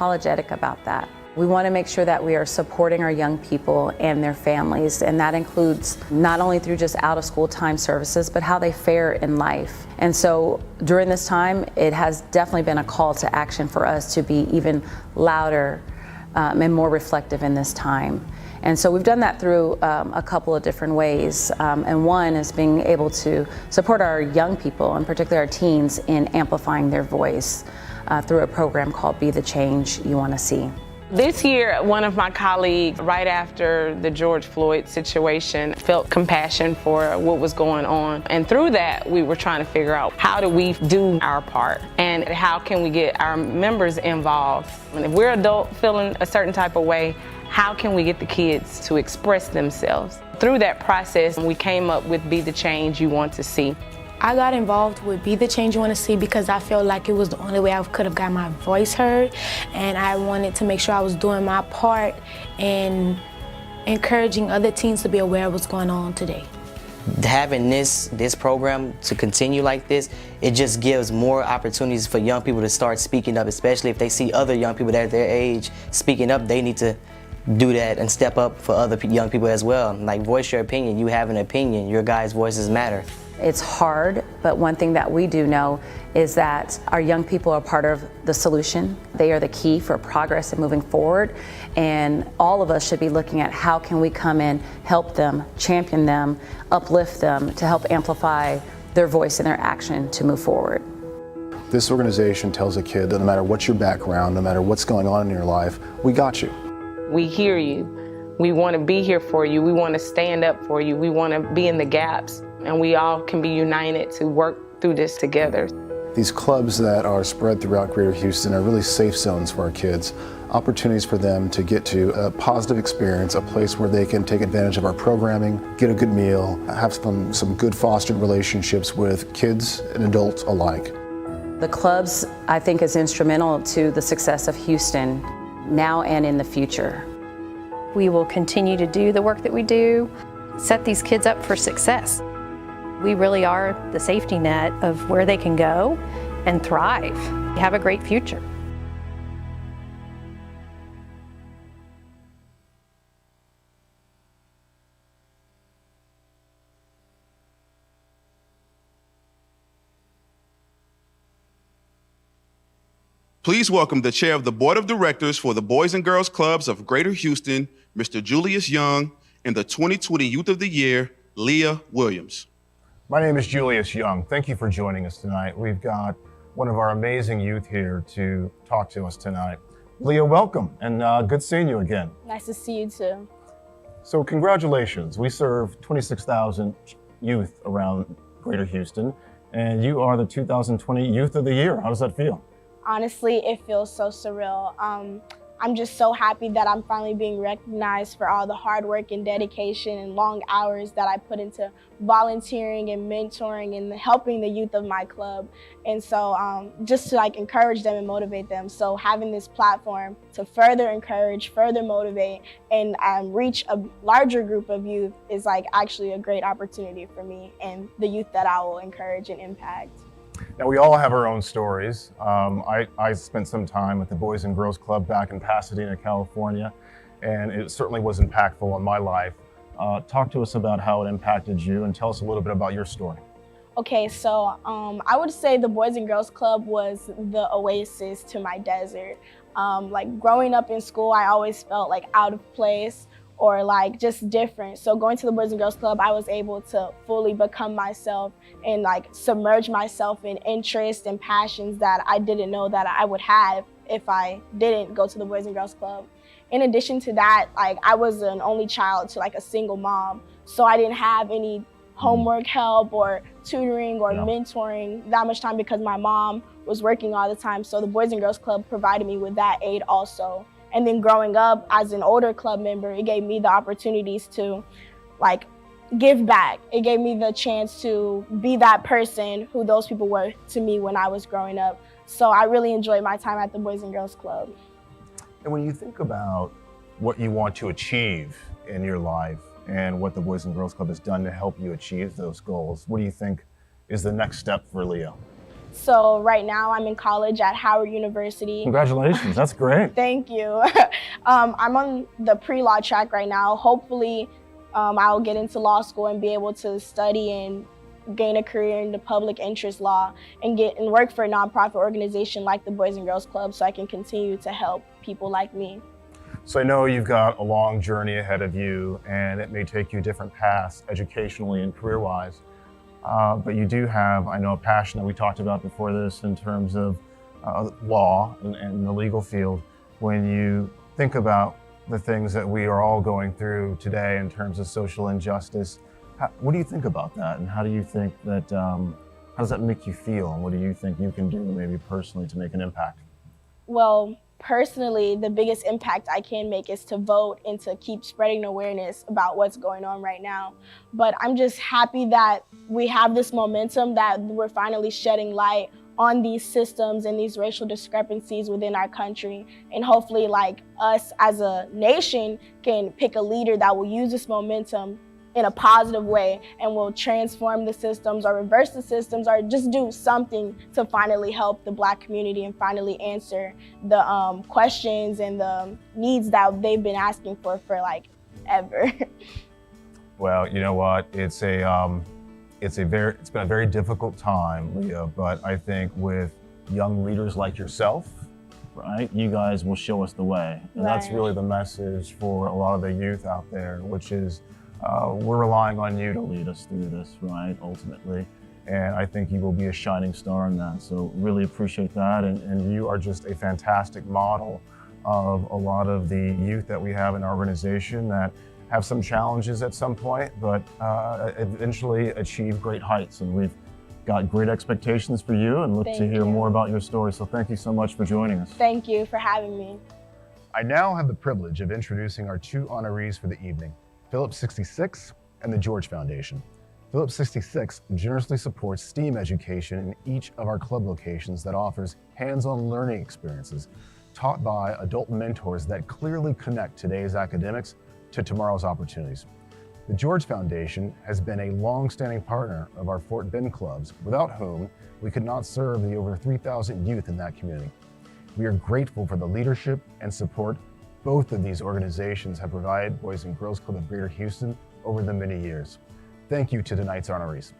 unapologetic about that. We want to make sure that we are supporting our young people and their families, and that includes not only through just out-of-school time services, but how they fare in life. And so during this time, it has definitely been a call to action for us to be even louder and more reflective in this time. And so we've done that through a couple of different ways. And one is being able to support our young people, and particularly our teens, in amplifying their voice through a program called Be the Change You Want to See. This year, one of my colleagues, right after the George Floyd situation, felt compassion for what was going on. And through that, we were trying to figure out, how do we do our part? And how can we get our members involved? And if we're adults feeling a certain type of way, how can we get the kids to express themselves? Through that process, we came up with Be the Change You Want to See. I got involved with Be the Change You Want to See because I felt like it was the only way I could have got my voice heard, and I wanted to make sure I was doing my part in encouraging other teens to be aware of what's going on today. Having this program to continue like this, it just gives more opportunities for young people to start speaking up, especially if they see other young people that are their age speaking up. They need to do that and step up for other young people as well. Like, voice your opinion. You have an opinion. Your guys' voices matter. It's hard, but one thing that we do know is that our young people are part of the solution. They are the key for progress and moving forward. And all of us should be looking at how can we come in, help them, champion them, uplift them to help amplify their voice and their action to move forward. This organization tells a kid that no matter what's your background, no matter what's going on in your life, we got you. We hear you. We want to be here for you. We want to stand up for you. We want to be in the gaps. And we all can be united to work through this together. These clubs that are spread throughout Greater Houston are really safe zones for our kids, opportunities for them to get to a positive experience, a place where they can take advantage of our programming, get a good meal, have some good fostered relationships with kids and adults alike. The clubs, I think, is instrumental to the success of Houston now and in the future. We will continue to do the work that we do, set these kids up for success. We really are the safety net of where they can go and thrive, have a great future. Please welcome the chair of the Board of Directors for the Boys and Girls Clubs of Greater Houston, Mr. Julius Young, and the 2020 Youth of the Year, Leah Williams. My name is Julius Young. Thank you for joining us tonight. We've got one of our amazing youth here to talk to us tonight. Leah, welcome, and good seeing you again. Nice to see you too. So congratulations. We serve 26,000 youth around Greater Houston, and you are the 2020 Youth of the Year. How does that feel? Honestly, it feels so surreal. I'm just so happy that I'm finally being recognized for all the hard work and dedication and long hours that I put into volunteering and mentoring and helping the youth of my club. And so just to encourage them and motivate them. So having this platform to further encourage, further motivate, and reach a larger group of youth is actually a great opportunity for me and the youth that I will encourage and impact. Now, we all have our own stories. I spent some time at the Boys and Girls Club back in Pasadena, California, and it certainly was impactful on my life. Talk to us about how it impacted you and tell us a little bit about your story. Okay, so I would say the Boys and Girls Club was the oasis to my desert. Growing up in school, I always felt out of place or just different. So going to the Boys and Girls Club, I was able to fully become myself and submerge myself in interests and passions that I didn't know that I would have if I didn't go to the Boys and Girls Club. In addition to that, I was an only child to a single mom, so I didn't have any homework help or tutoring or mentoring that much time because my mom was working all the time. So the Boys and Girls Club provided me with that aid also. And then growing up as an older club member, it gave me the opportunities to give back. It gave me the chance to be that person who those people were to me when I was growing up. So I really enjoyed my time at the Boys and Girls Club. And when you think about what you want to achieve in your life and what the Boys and Girls Club has done to help you achieve those goals, what do you think is the next step for Leo? So right now I'm in college at Howard University. Congratulations, that's great. Thank you. I'm on the pre-law track right now. Hopefully I'll get into law school and be able to study and gain a career in the public interest law and work for a nonprofit organization like the Boys and Girls Club so I can continue to help people like me. So I know you've got a long journey ahead of you, and it may take you different paths educationally and career-wise. But you do have, I know, a passion that we talked about before this in terms of law and the legal field. When you think about the things that we are all going through today in terms of social injustice, what do you think about that? And how do you think that, how does that make you feel? And what do you think you can do maybe personally to make an impact? Well, personally, the biggest impact I can make is to vote and to keep spreading awareness about what's going on right now. But I'm just happy that we have this momentum, that we're finally shedding light on these systems and these racial discrepancies within our country. And hopefully, like, us as a nation can pick a leader that will use this momentum in a positive way and will transform the systems or reverse the systems or just do something to finally help the Black community and finally answer the questions and the needs that they've been asking for like ever. Well, you know what? It's been a very difficult time, Leah, but I think with young leaders like yourself, right, you guys will show us the way. And that's really the message for a lot of the youth out there, which is we're relying on you to lead us through this, right, ultimately. And I think you will be a shining star in that. So really appreciate that. And you are just a fantastic model of a lot of the youth that we have in our organization that have some challenges at some point, but eventually achieve great heights. And we've got great expectations for you and look to hear more about your story. So thank you so much for joining us. Thank you for having me. I now have the privilege of introducing our two honorees for the evening, Phillips 66 and the George Foundation. Phillips 66 generously supports STEAM education in each of our club locations that offers hands-on learning experiences taught by adult mentors that clearly connect today's academics to tomorrow's opportunities. The George Foundation has been a long-standing partner of our Fort Bend clubs, without whom we could not serve the over 3,000 youth in that community. We are grateful for the leadership and support both of these organizations have provided Boys and Girls Club of Greater Houston over the many years. Thank you to tonight's honorees.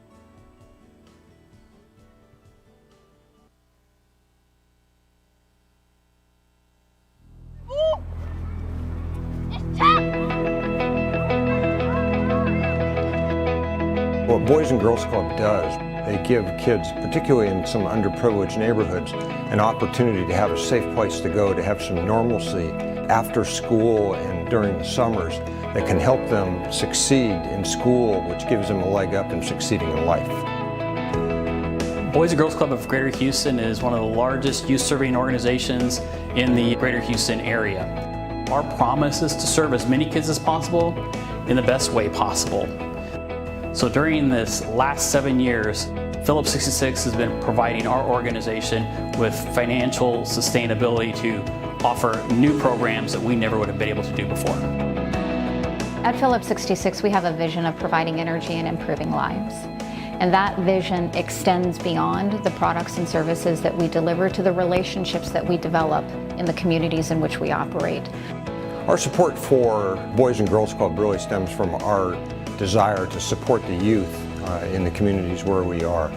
What Boys and Girls Club does, they give kids, particularly in some underprivileged neighborhoods, an opportunity to have a safe place to go, to have some normalcy after school and during the summers that can help them succeed in school, which gives them a leg up in succeeding in life. Boys and Girls Club of Greater Houston is one of the largest youth-serving organizations in the Greater Houston area. Our promise is to serve as many kids as possible in the best way possible. So during this last 7 years, Phillips 66 has been providing our organization with financial sustainability to offer new programs that we never would have been able to do before. At Phillips 66, we have a vision of providing energy and improving lives. And that vision extends beyond the products and services that we deliver to the relationships that we develop in the communities in which we operate. Our support for Boys and Girls Club really stems from our desire to support the youth in the communities where we are.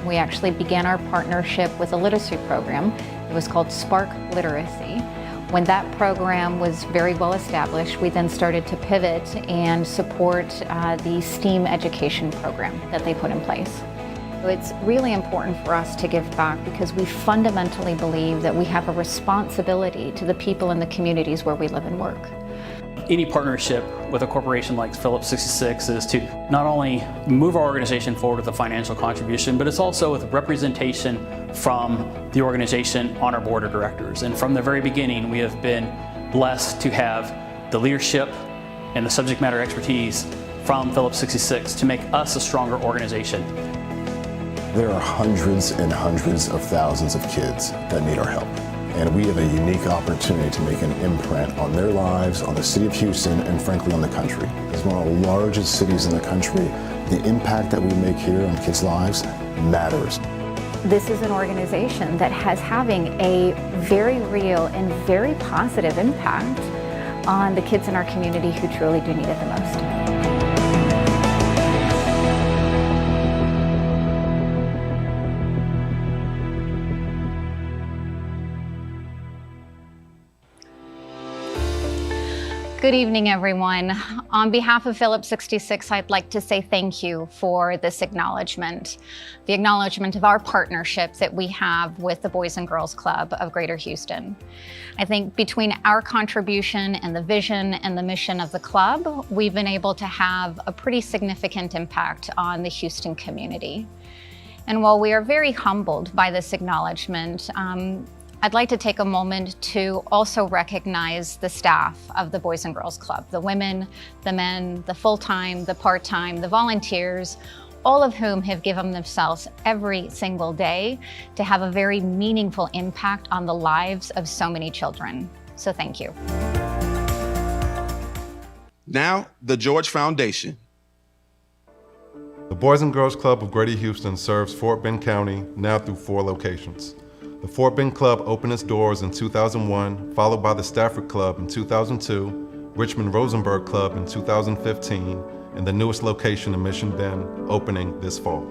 We actually began our partnership with a literacy program. It was called Spark Literacy. When that program was very well established, we then started to pivot and support the STEAM education program that they put in place. It's really important for us to give back because we fundamentally believe that we have a responsibility to the people in the communities where we live and work. Any partnership with a corporation like Phillips 66 is to not only move our organization forward with a financial contribution, but it's also with representation from the organization on our board of directors. And from the very beginning, we have been blessed to have the leadership and the subject matter expertise from Phillips 66 to make us a stronger organization. There are hundreds and hundreds of thousands of kids that need our help. And we have a unique opportunity to make an imprint on their lives, on the city of Houston, and frankly on the country. As one of the largest cities in the country, the impact that we make here on kids' lives matters. this is an organization that has having a very real and very positive impact on the kids in our community who truly do need it the most. Good evening, everyone. On behalf of Phillips 66, I'd like to say thank you for this acknowledgement, the acknowledgement of our partnership that we have with the Boys and Girls Club of Greater Houston. I think between our contribution and the vision and the mission of the club, we've been able to have a pretty significant impact on the Houston community. And while we are very humbled by this acknowledgement, I'd like to take a moment to also recognize the staff of the Boys and Girls Club, the women, the men, the full-time, the part-time, the volunteers, all of whom have given themselves every single day to have a very meaningful impact on the lives of so many children. So thank you. Now, the George Foundation. The Boys and Girls Club of Greater Houston serves Fort Bend County now through 4 locations. The Fort Bend Club opened its doors in 2001, followed by the Stafford Club in 2002, Richmond-Rosenberg Club in 2015, and the newest location in Mission Bend opening this fall.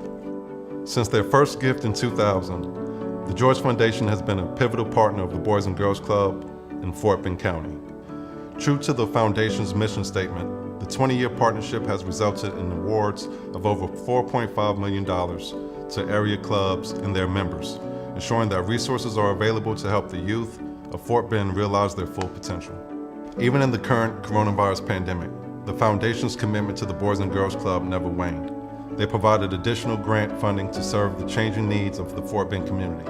Since their first gift in 2000, the George Foundation has been a pivotal partner of the Boys and Girls Club in Fort Bend County. True to the Foundation's mission statement, the 20-year partnership has resulted in awards of over $4.5 million to area clubs and their members, ensuring that resources are available to help the youth of Fort Bend realize their full potential. Even in the current coronavirus pandemic, the Foundation's commitment to the Boys and Girls Club never waned. They provided additional grant funding to serve the changing needs of the Fort Bend community.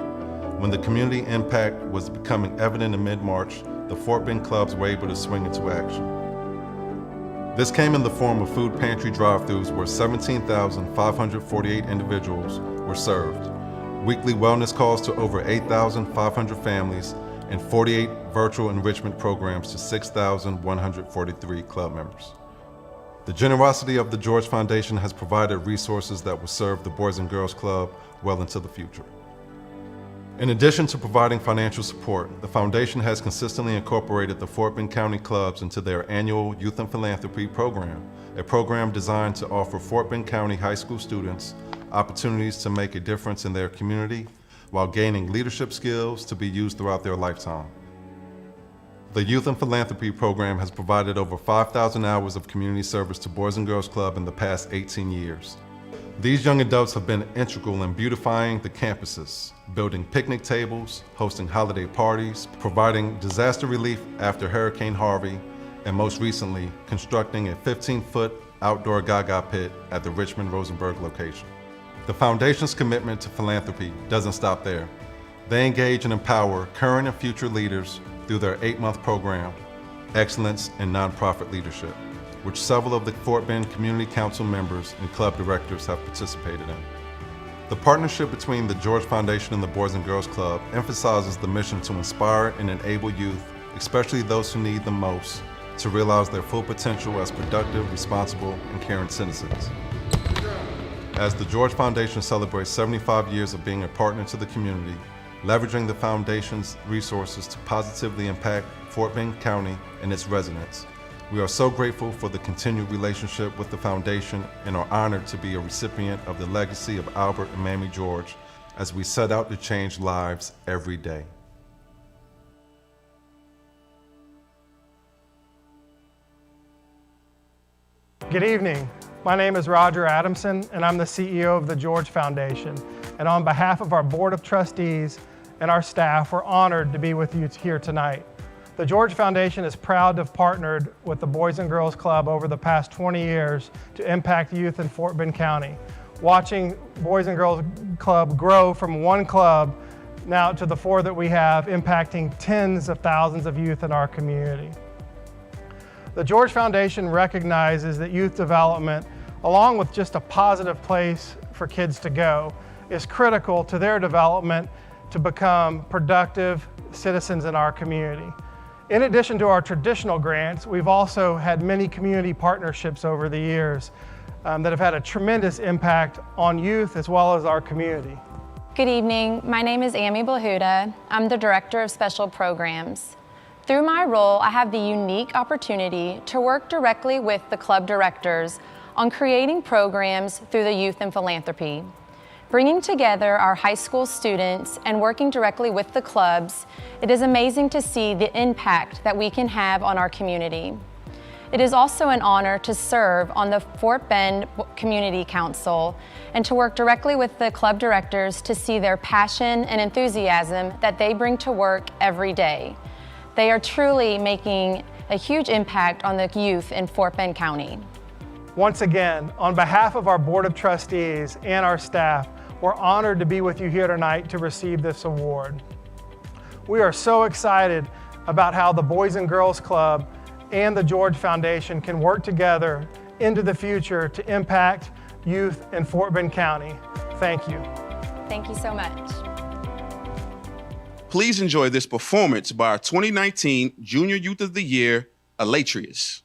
When the community impact was becoming evident in mid-March, the Fort Bend clubs were able to swing into action. This came in the form of food pantry drive-thrus where 17,548 individuals were served, weekly wellness calls to over 8,500 families, and 48 virtual enrichment programs to 6,143 club members. The generosity of the George Foundation has provided resources that will serve the Boys and Girls Club well into the future. In addition to providing financial support, the Foundation has consistently incorporated the Fort Bend County clubs into their annual Youth and Philanthropy program, a program designed to offer Fort Bend County high school students opportunities to make a difference in their community while gaining leadership skills to be used throughout their lifetime. The Youth and Philanthropy program has provided over 5,000 hours of community service to Boys and Girls Club in the past 18 years. These young adults have been integral in beautifying the campuses, building picnic tables, hosting holiday parties, providing disaster relief after Hurricane Harvey, and most recently, constructing a 15-foot outdoor Gaga pit at the Richmond-Rosenberg location. The Foundation's commitment to philanthropy doesn't stop there. They engage and empower current and future leaders through their 8-month program, Excellence in Nonprofit Leadership, which several of the Fort Bend Community Council members and club directors have participated in. The partnership between the George Foundation and the Boys and Girls Club emphasizes the mission to inspire and enable youth, especially those who need them most, to realize their full potential as productive, responsible, and caring citizens. As the George Foundation celebrates 75 years of being a partner to the community, leveraging the Foundation's resources to positively impact Fort Bend County and its residents, we are so grateful for the continued relationship with the Foundation and are honored to be a recipient of the legacy of Albert and Mamie George as we set out to change lives every day. Good evening. My name is Roger Adamson, and I'm the CEO of the George Foundation. And on behalf of our Board of Trustees and our staff, we're honored to be with you here tonight. The George Foundation is proud to have partnered with the Boys and Girls Club over the past 20 years to impact youth in Fort Bend County. Watching Boys and Girls Club grow from one club now to the 4 that we have, impacting tens of thousands of youth in our community. The George Foundation recognizes that youth development, along with just a positive place for kids to go, is critical to their development to become productive citizens in our community. In addition to our traditional grants, we've also had many community partnerships over the years that have had a tremendous impact on youth as well as our community. Good evening. My name is Amy Blahuda. I'm the Director of Special Programs. Through my role, I have the unique opportunity to work directly with the club directors on creating programs through the Youth and Philanthropy. Bringing together our high school students and working directly with the clubs, it is amazing to see the impact that we can have on our community. It is also an honor to serve on the Fort Bend Community Council and to work directly with the club directors to see their passion and enthusiasm that they bring to work every day. They are truly making a huge impact on the youth in Fort Bend County. Once again, on behalf of our Board of Trustees and our staff, we're honored to be with you here tonight to receive this award. We are so excited about how the Boys and Girls Club and the George Foundation can work together into the future to impact youth in Fort Bend County. Thank you. Thank you so much. Please enjoy this performance by our 2019 Junior Youth of the Year, Alatrius.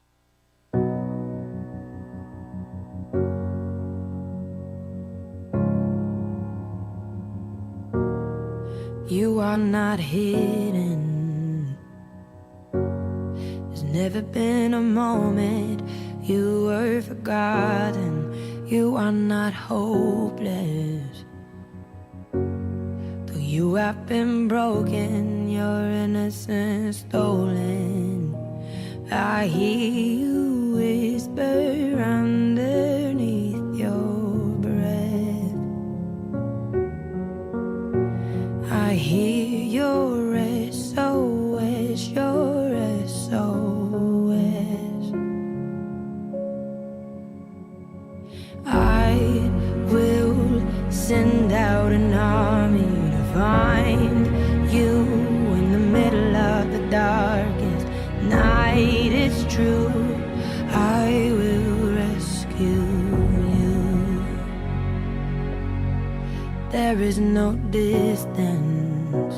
You are not hidden. There's never been a moment you were forgotten. You are not hopeless. Though you have been broken, your innocence stolen. I hear you whisper underneath your breath. I hear your SOS, your SOS. I will send out an army to find you in the middle of the darkest night. It's true, I will rescue you. There is no distance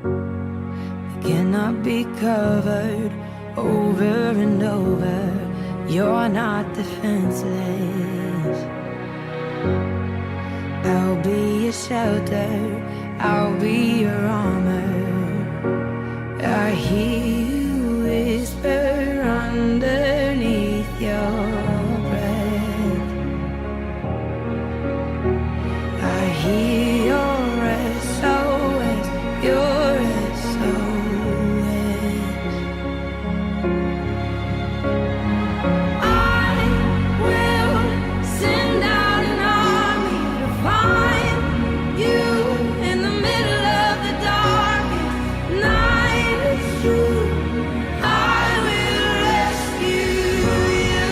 that cannot be covered over and over. You're not defenseless. I'll be your shelter, I'll be your armor. I hear you whisper underneath your breath. I hear your SOS, your SOS. I will send out an army to find you in the middle of the darkest night. It's true, I will rescue you.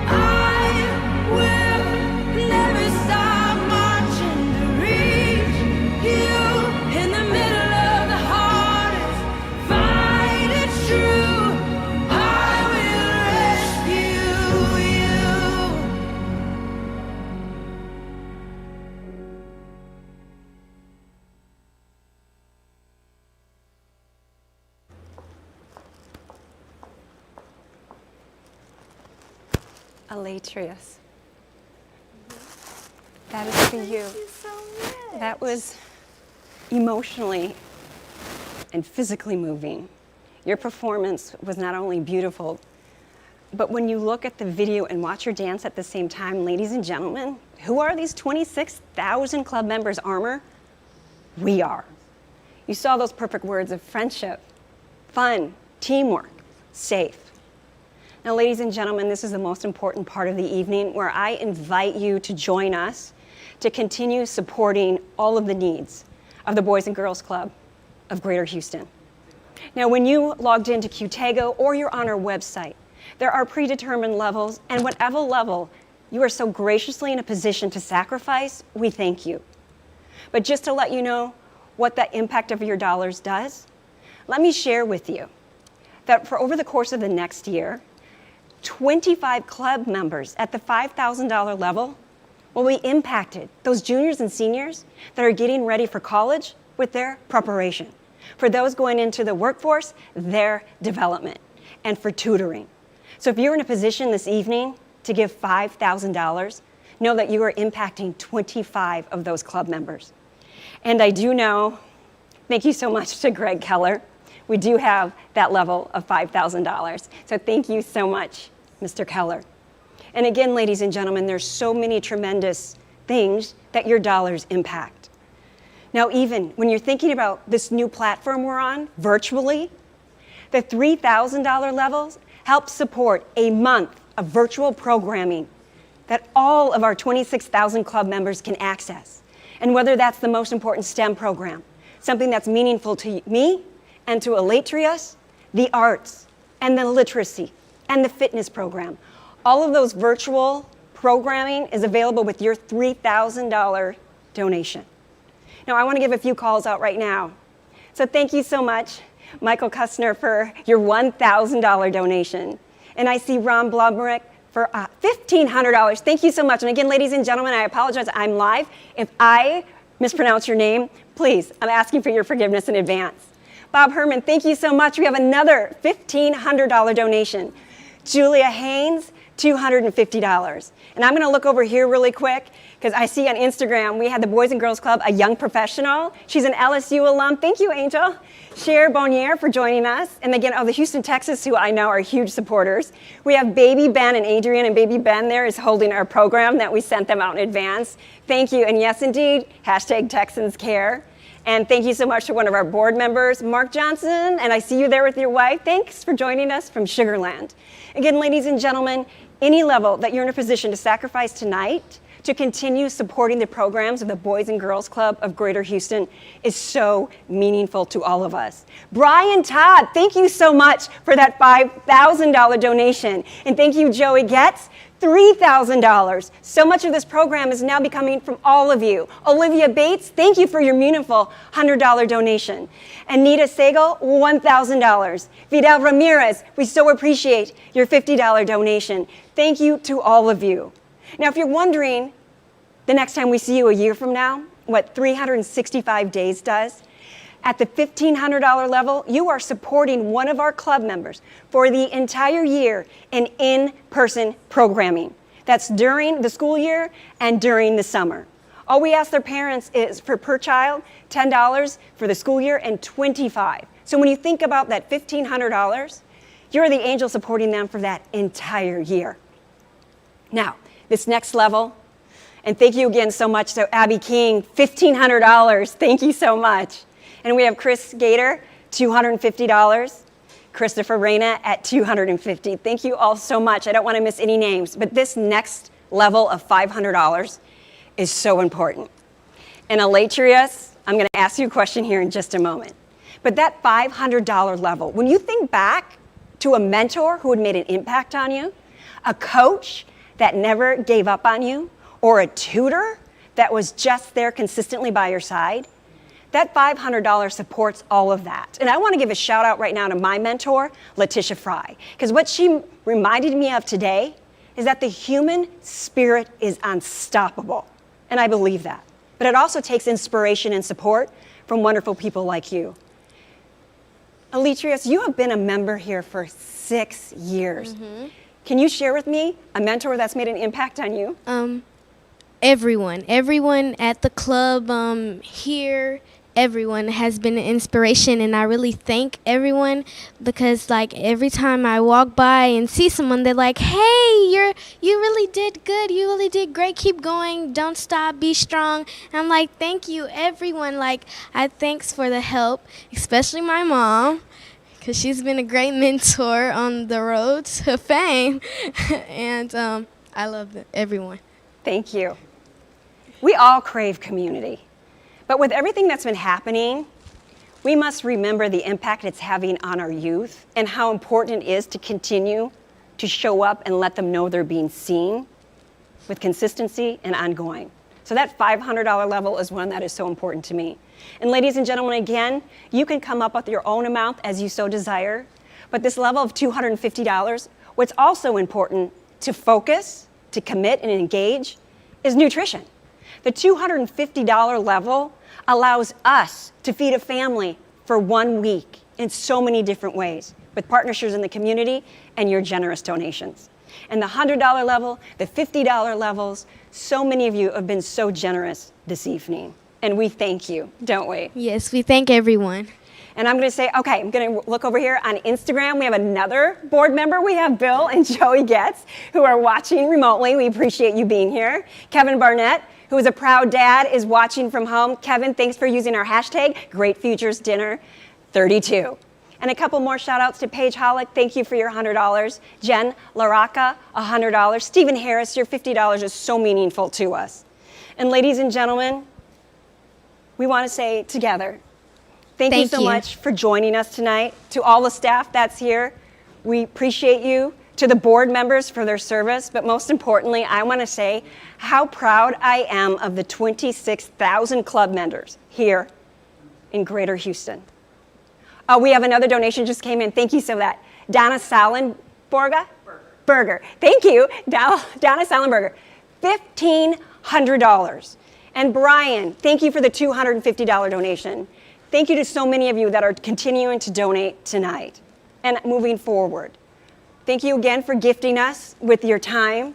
I will never stop marching to reach you in the middle of the hardest fight. It's true, I will rescue you. Alatrius. That is for you. Thank you so much. That was emotionally and physically moving. Your performance was not only beautiful, but when you look at the video and watch your dance at the same time, ladies and gentlemen, who are these 26,000 club members' armor? We are. You saw those perfect words of friendship, fun, teamwork, safe. Now, ladies and gentlemen, this is the most important part of the evening where I invite you to join us to continue supporting all of the needs of the Boys and Girls Club of Greater Houston. Now, when you logged into QTago or you're on our website, there are predetermined levels, and whatever level you are so graciously in a position to sacrifice, we thank you. But just to let you know what the impact of your dollars does, let me share with you that for over the course of the next year, 25 club members at the $5,000 level will be impacted, those juniors and seniors that are getting ready for college with their preparation. For those going into the workforce, their development, and for tutoring. So if you're in a position this evening to give $5,000 know that you are impacting 25 of those club members. And I do know, thank you so much to Greg Keller. We do have that level of $5,000. So thank you so much, Mr. Keller. And again, ladies and gentlemen, there's so many tremendous things that your dollars impact. Now, even when you're thinking about this new platform we're on, virtually, the $3,000 levels help support a month of virtual programming that all of our 26,000 club members can access. And whether that's the most important STEM program, something that's meaningful to me and to Elatrius, the arts and the literacy and the fitness program, all of those virtual programming is available with your $3,000 donation. Now, I want to give a few calls out right now. So thank you so much, Michael Kustner, for your $1,000 donation. And I see Ron Blumerick for $1,500. Thank you so much. And again, ladies and gentlemen, I apologize. I'm live. If I mispronounce your name, please, I'm asking for your forgiveness in advance. Bob Herman, thank you so much. We have another $1,500 donation. Julia Haynes, $250. And I'm going to look over here really quick because I see on Instagram we had the Boys and Girls Club, a young professional. She's an LSU alum. Thank you, Angel. Cher Bonnier for joining us. And again, the Houston, Texas, who I know are huge supporters. We have Baby Ben and Adrian, and Baby Ben there is holding our program that we sent them out in advance. Thank you. And yes, indeed, hashtag Texans Care. And thank you so much to one of our board members, Mark Johnson, and I see you there with your wife. Thanks for joining us from Sugar Land. Again, ladies and gentlemen, any level that you're in a position to sacrifice tonight to continue supporting the programs of the Boys and Girls Club of Greater Houston is so meaningful to all of us. Brian Todd, thank you so much for that $5,000 donation. And thank you, Joey Getz, $3,000. So much of this program is now becoming from all of you. Olivia Bates, thank you for your meaningful $100 donation. Anita Sagal, $1,000. Vidal Ramirez, we so appreciate your $50 donation. Thank you to all of you. Now, if you're wondering, the next time we see you a year from now, what 365 days does, at the $1,500 level, you are supporting one of our club members for the entire year in in-person programming. That's during the school year and during the summer. All we ask their parents is for per child, $10 for the school year and $25. So when you think about that $1,500, you're the angel supporting them for that entire year. Now, this next level, and thank you again so much to Abby King, $1,500. Thank you so much. And we have Chris Gator, $250. Christopher Reyna at $250. Thank you all so much. I don't want to miss any names, but this next level of $500 is so important. And Elatrius, I'm going to ask you a question here in just a moment. But that $500 level, when you think back to a mentor who had made an impact on you, a coach that never gave up on you, or a tutor that was just there consistently by your side, that $500 supports all of that. And I want to give a shout out right now to my mentor, Letitia Fry, because what she reminded me of today is that the human spirit is unstoppable. And I believe that. But it also takes inspiration and support from wonderful people like you. Elatrius, you have been a member here for 6 years. Mm-hmm. Can you share with me a mentor that's made an impact on you? Everyone at the club here, everyone has been an inspiration, and I really thank everyone because like every time I walk by and see someone, they're like, "Hey, you really did good. You really did great. Keep going. Don't stop. Be strong." And I'm like, "Thank you, everyone." Like, thanks for the help, especially my mom, because she's been a great mentor on the road to fame. And I love everyone. Thank you. We all crave community. But with everything that's been happening, we must remember the impact it's having on our youth and how important it is to continue to show up and let them know they're being seen with consistency and ongoing. So that $500 level is one that is so important to me. And ladies and gentlemen, again, you can come up with your own amount as you so desire. But this level of $250, what's also important to focus, to commit and engage is nutrition. The $250 level allows us to feed a family for 1 week in so many different ways with partnerships in the community and your generous donations. And the $100 level, the $50 levels, so many of you have been so generous this evening. And we thank you, don't we? Yes, we thank everyone. And I'm going to say, okay, I'm going to look over here on Instagram. We have another board member. We have Bill and Joey Getz, who are watching remotely. We appreciate you being here. Kevin Barnett, who is a proud dad, is watching from home. Kevin, thanks for using our hashtag, Great Futures Dinner 32. And a couple more shout outs to Paige Hollick. Thank you for your $100. Jen LaRocca, $100. Stephen Harris, your $50 is so meaningful to us. And ladies and gentlemen, we want to say together, thank you so much for joining us tonight. To all the staff that's here, we appreciate you. To the board members for their service, but most importantly, I want to say how proud I am of the 26,000 club members here in Greater Houston. We have another donation just came in. Thank you so that. Donna Salenberger? Burger. Thank you, Donna Salenberger. $1,500. And Brian, thank you for the $250 donation. Thank you to so many of you that are continuing to donate tonight and moving forward. Thank you again for gifting us with your time.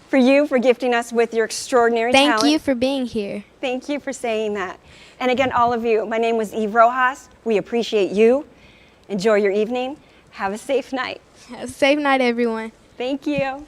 For you, for gifting us with your extraordinary talent. Thank you for being here. Thank you for saying that. And again, all of you, my name was Eve Rojas. We appreciate you. Enjoy your evening. Have a safe night. Have a safe night, everyone. Thank you.